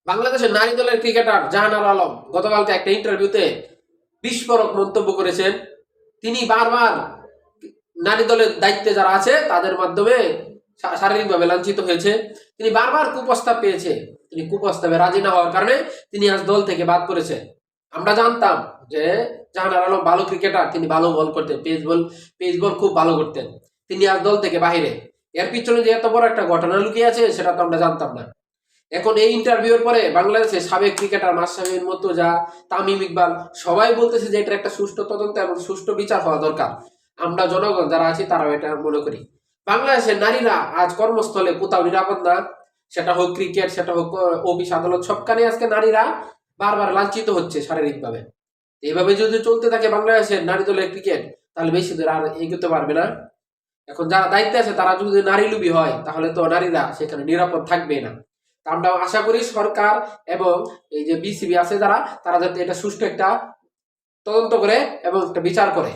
বাংলাদেশের নারী দলের ক্রিকেটার জাহানারা আলম গতকালকে একটা ইন্টারভিউতে বিস্ফোরক মন্তব্য করেছেন। তিনি বারবার নারী দলের দায়িত্বে যারা আছে তাদের মাধ্যমে শারীরিকভাবে লাঞ্ছিত হয়েছে। তিনি বারবার কুপ্রস্তাব পেয়েছে, তিনি কুপ্রস্তাবে রাজি না হওয়ার কারণে তিনি আজ দল থেকে বাদ পড়েছে। আমরা জানতাম যে জাহানারা আলম ভালো ক্রিকেটার, তিনি ভালো বল করতেন, পেস বল খুব ভালো করতেন। তিনি আজ দল থেকে বাহিরে। এর পিছনে যে এত বড় একটা ঘটনা লুকিয়ে আছে সেটা তো আমরা জানতাম না। এখন এই ইন্টারভিউর পরে বাংলাদেশের সাবেক ক্রিকেটার মাশরাফি মুর্তজা, তামিম ইকবাল সবাই বলতেছে যে এটা একটা সুষ্ঠু তদন্ত এবং সুষ্ঠু বিচার হওয়া দরকার। আমরা জনগণ যারা আছি তারাও এটা মনে করি। বাংলাদেশের নারীরা আজ কর্মস্থলে কোথাও নিরাপদ না, সেটা হোক ক্রিকেট, সেটা হোক অফিস আদালত, সবখানে আজকে নারীরা বারবার লাঞ্ছিত হচ্ছে শারীরিকভাবে। এইভাবে যদি চলতে থাকে বাংলাদেশের নারী দলের ক্রিকেট, তাহলে বেশি দূর আর এগোতে পারবে না। এখন যারা দায়িত্বে আছে তারা যদি নারী লুবি হয় তাহলে তো নারীরা সেখানে নিরাপদ থাকবে না। আমরা আশা করি সরকার এবং এই যে বিসিবি আছে যারা, তারা যাতে এটা সুষ্ঠু একটা তদন্ত করে এবং একটা বিচার করে।